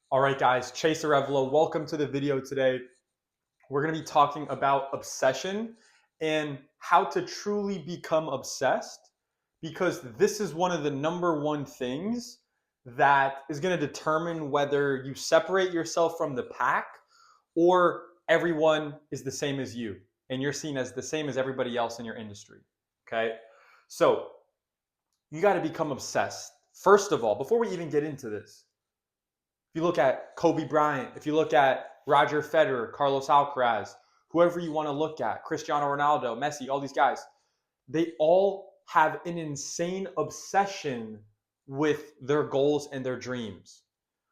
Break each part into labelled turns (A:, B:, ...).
A: All right, guys, Chase Arevalo, welcome to the video today. We're going to be talking about obsession and how to truly become obsessed because this is one of the number one things that is going to determine whether you separate yourself from the pack or everyone is the same as you and you're seen as the same as everybody else in your industry. Okay, so you got to become obsessed. First of all, before we even get into this, if you look at Kobe Bryant, if you look at Roger Federer, Carlos Alcaraz, whoever you want to look at, Cristiano Ronaldo, Messi, all these guys, they all have an insane obsession with their goals and their dreams.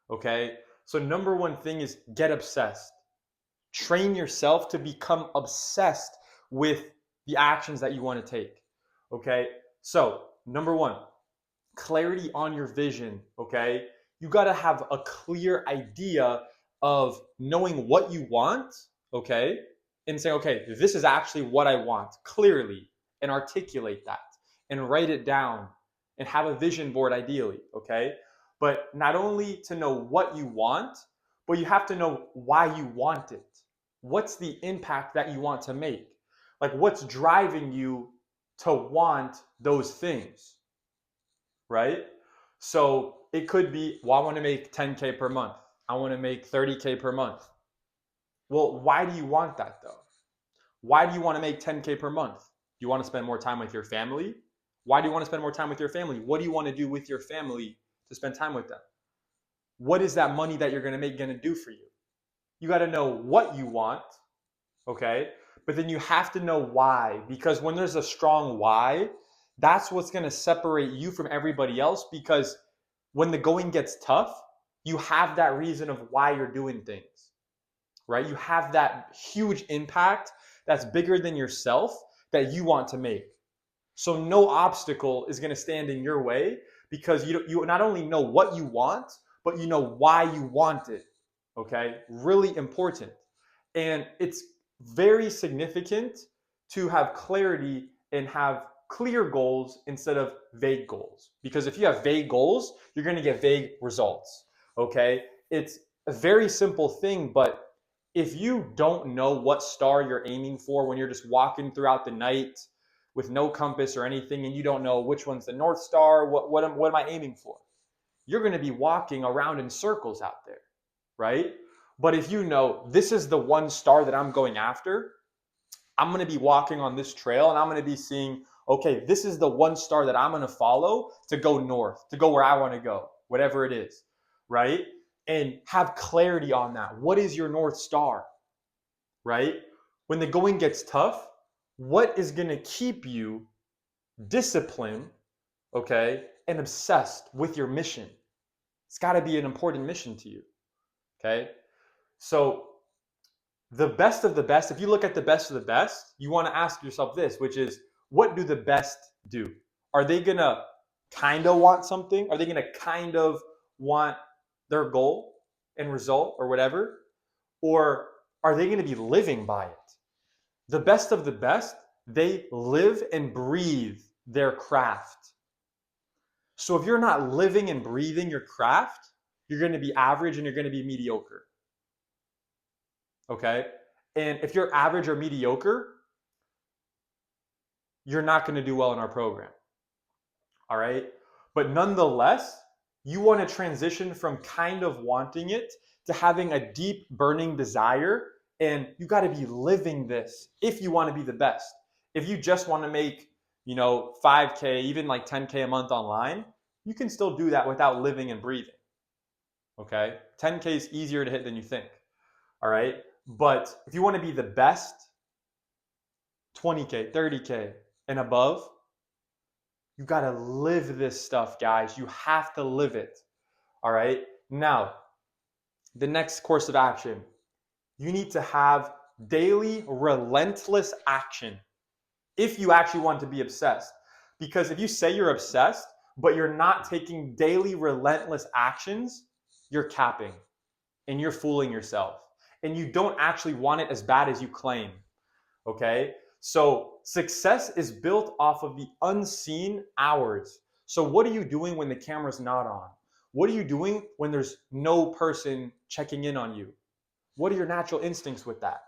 A: Okay? So, number one thing is get obsessed. Train yourself to become obsessed with the actions that you want to take. Okay? So, number one, clarity on your vision. Okay? You got to have a clear idea of knowing what you want. Okay? And saying, okay, this is actually what I want clearly, and articulate that and write it down and have a vision board ideally. Okay? But not only to know what you want, but you have to know why you want it. What's the impact that you want to make? Like, what's driving you to want those things, right? So it could be, well, I want to make 10K per month. I want to make 30K per month. Well, why do you want that though? Why do you want to make 10K per month? Do you want to spend more time with your family? Why do you want to spend more time with your family? What do you want to do with your family to spend time with them? What is that money that you're going to make going to do for you? You got to know what you want, okay? But then you have to know why, because when there's a strong why, that's what's going to separate you from everybody else, because when the going gets tough, you have that reason of why you're doing things, right? You have that huge impact that's bigger than yourself that you want to make. So no obstacle is going to stand in your way because you not only know what you want, but you know why you want it. Okay? Really important. And it's very significant to have clarity and have clear goals instead of vague goals. Because if you have vague goals, you're going to get vague results. Okay? It's a very simple thing, but if you don't know what star you're aiming for when you're just walking throughout the night with no compass or anything, and you don't know which one's the North Star, what am I aiming for? You're going to be walking around in circles out there, right? But if you know this is the one star that I'm going after, I'm going to be walking on this trail and I'm going to be seeing, okay, this is the one star that I'm going to follow to go north, to go where I want to go, whatever it is, right? And have clarity on that. What is your North Star, right? When the going gets tough, what is going to keep you disciplined, okay, and obsessed with your mission? It's got to be an important mission to you, okay? So the best of the best, if you look at the best of the best, you want to ask yourself this, which is, what do the best do? Are they going to kind of want something? Are they going to kind of want their goal and result or whatever? Or are they going to be living by it? The best of the best, they live and breathe their craft. So if you're not living and breathing your craft, you're going to be average and you're going to be mediocre. Okay? And if you're average or mediocre, you're not going to do well in our program. All right? But nonetheless, you want to transition from kind of wanting it to having a deep burning desire, and you got to be living this if you want to be the best. If you just want to make, 5K, even like 10K a month online, you can still do that without living and breathing. Okay? 10K is easier to hit than you think. All right? But if you want to be the best, 20K, 30K and above, you got to live this stuff, guys. You have to live it. All right? Now, the next course of action, you need to have daily relentless action if you actually want to be obsessed. Because if you say you're obsessed, but you're not taking daily relentless actions, you're capping and you're fooling yourself. And you don't actually want it as bad as you claim. Okay? So success is built off of the unseen hours. So what are you doing when the camera's not on? What are you doing when there's no person checking in on you? What are your natural instincts with that?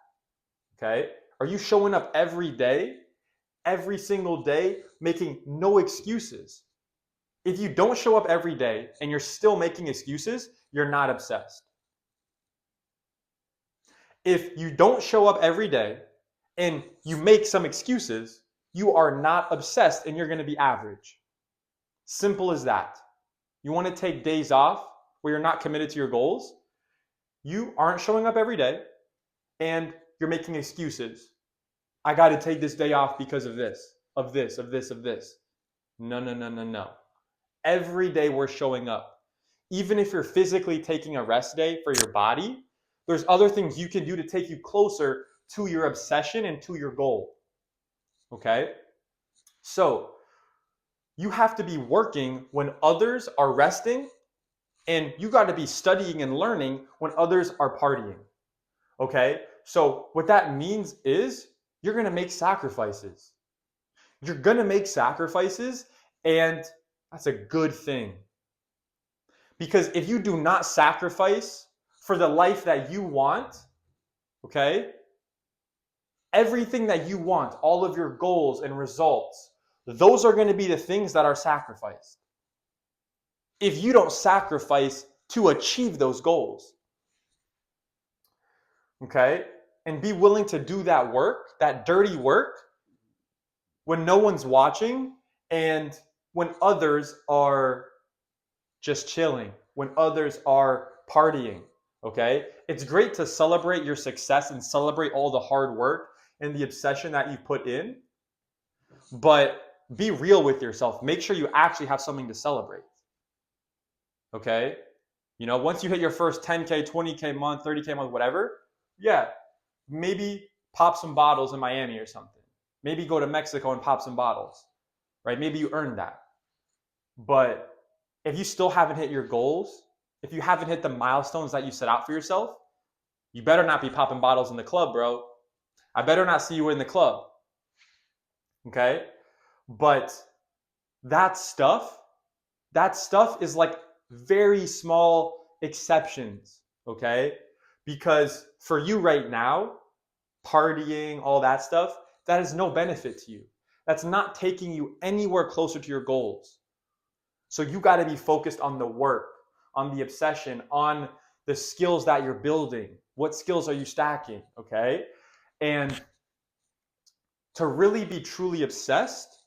A: Okay? Are you showing up every day, every single day, making no excuses? If you don't show up every day and you're still making excuses, you're not obsessed. If you don't show up every day and you make some excuses, you are not obsessed and you're going to be average. Simple as that. You want to take days off where you're not committed to your goals? You aren't showing up every day and you're making excuses. I got to take this day off because of this, of this, of this, of this. No, no, no, no, no. Every day we're showing up. Even if you're physically taking a rest day for your body, there's other things you can do to take you closer to your obsession and to your goal. Okay? So, you have to be working when others are resting, and you got to be studying and learning when others are partying. Okay? So, what that means is you're going to make sacrifices. You're going to make sacrifices, and that's a good thing. Because if you do not sacrifice for the life that you want, okay, everything that you want, all of your goals and results, those are going to be the things that are sacrificed. If you don't sacrifice to achieve those goals, okay, and be willing to do that work, that dirty work, when no one's watching and when others are just chilling, when others are partying, okay? It's great to celebrate your success and celebrate all the hard work and the obsession that you put in, but be real with yourself. Make sure you actually have something to celebrate, okay? You know, once you hit your first 10K, 20K month, 30K month, whatever, yeah, maybe pop some bottles in Miami or something. Maybe go to Mexico and pop some bottles, right? Maybe you earned that. But if you still haven't hit your goals, if you haven't hit the milestones that you set out for yourself, you better not be popping bottles in the club, bro. I better not see you in the club. Okay? But that stuff is like very small exceptions, okay? Because for you right now, partying, all that stuff, that is no benefit to you. That's not taking you anywhere closer to your goals. So you got to be focused on the work, on the obsession, on the skills that you're building. What skills are you stacking, okay? And to really be truly obsessed,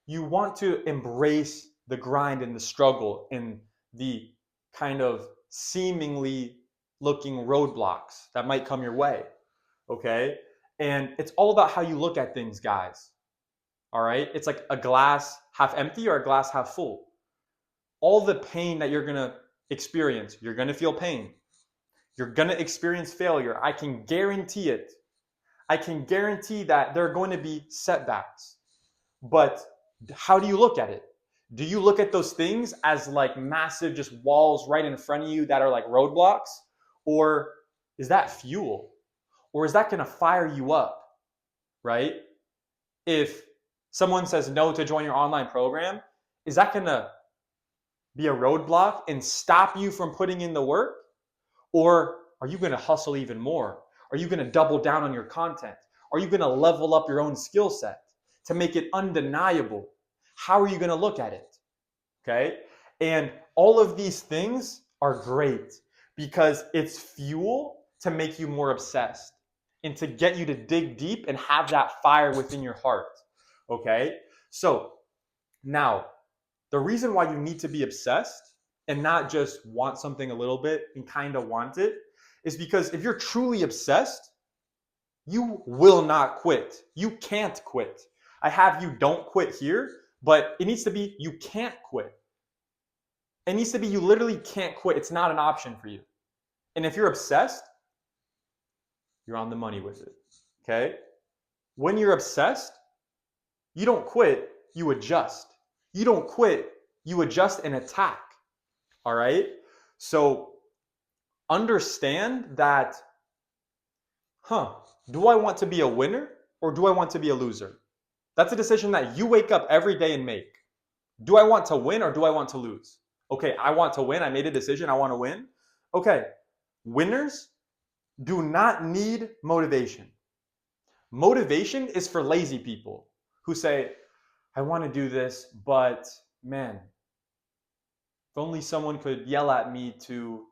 A: you want to embrace the grind and the struggle and the kind of seemingly looking roadblocks that might come your way, okay? And it's all about how you look at things, guys, all right? It's like a glass half empty or a glass half full. All the pain that you're going to experience, you're going to feel pain. You're going to experience failure. I can guarantee it. I can guarantee that there are going to be setbacks. But how do you look at it? Do you look at those things as like massive just walls right in front of you that are like roadblocks? Or is that fuel? Or is that going to fire you up, right? If someone says no to join your online program, is that going to be a roadblock and stop you from putting in the work? Or are you going to hustle even more? Are you going to double down on your content? Are you going to level up your own skill set to make it undeniable? How are you going to look at it? Okay? And all of these things are great because it's fuel to make you more obsessed and to get you to dig deep and have that fire within your heart. Okay? So now, the reason why you need to be obsessed and not just want something a little bit and kind of want it is because if you're truly obsessed, you will not quit. You can't quit. I have you don't quit here, but it needs to be you can't quit. It needs to be you literally can't quit. It's not an option for you. And if you're obsessed, you're on the money with it. Okay? When you're obsessed, you don't quit, you adjust. You don't quit, you adjust and attack. All right? So understand that, do I want to be a winner or do I want to be a loser? That's a decision that you wake up every day and make. Do I want to win or do I want to lose? Okay, I want to win. I made a decision. I want to win. Okay, winners do not need motivation. Motivation is for lazy people who say, I want to do this, but man, if only someone could yell at me to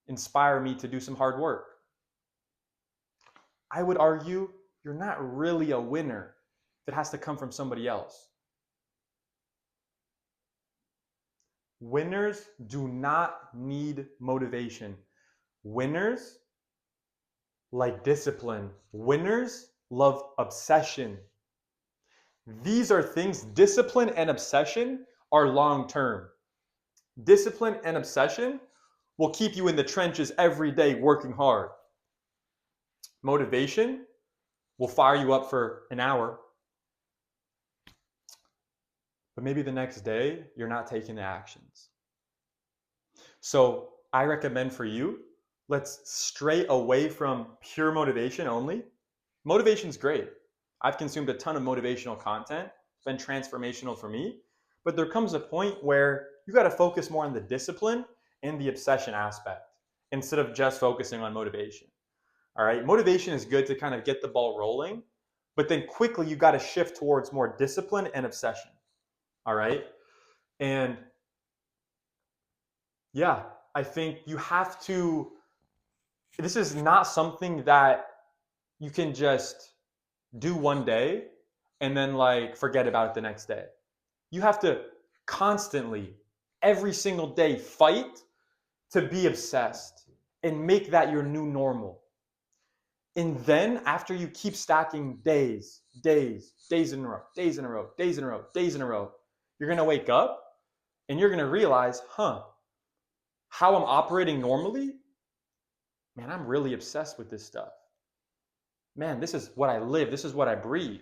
A: inspire me to do some hard work. I would argue you're not really a winner if it has to come from somebody else. Winners do not need motivation. Winners like discipline. Winners love obsession. These are things, discipline and obsession are long term. Discipline and obsession will keep you in the trenches every day working hard. Motivation will fire you up for an hour, but maybe the next day you're not taking the actions. So I recommend for you, let's stray away from pure motivation only. Motivation's great. I've consumed a ton of motivational content. It's been transformational for me. But there comes a point where you got to focus more on the discipline and the obsession aspect instead of just focusing on motivation. All right. Motivation is good to kind of get the ball rolling, but then quickly you got to shift towards more discipline and obsession. All right. And yeah, I think you have to, this is not something that you can just do one day and then like forget about it the next day. You have to constantly, every single day, fight to be obsessed and make that your new normal. And then after you keep stacking days in a row, days in a row, days in a row, days in a row, you're going to wake up and you're going to realize, how I'm operating normally, man, I'm really obsessed with this stuff. Man, this is what I live. This is what I breathe.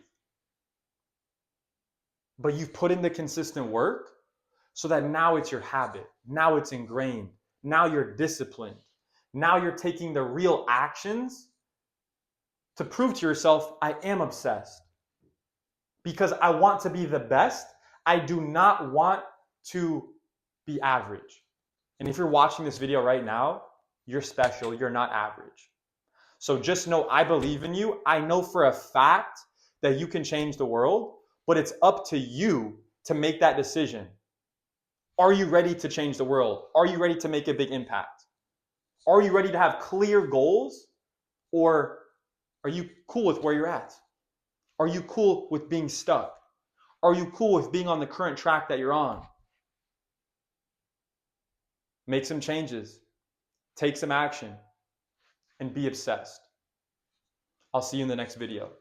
A: But you've put in the consistent work so that now it's your habit. Now it's ingrained. Now you're disciplined. Now you're taking the real actions to prove to yourself, I am obsessed. Because I want to be the best. I do not want to be average. And if you're watching this video right now, you're special. You're not average. So just know I believe in you. I know for a fact that you can change the world, but it's up to you to make that decision. Are you ready to change the world? Are you ready to make a big impact? Are you ready to have clear goals? Or are you cool with where you're at? Are you cool with being stuck? Are you cool with being on the current track that you're on? Make some changes, take some action, and be obsessed. I'll see you in the next video.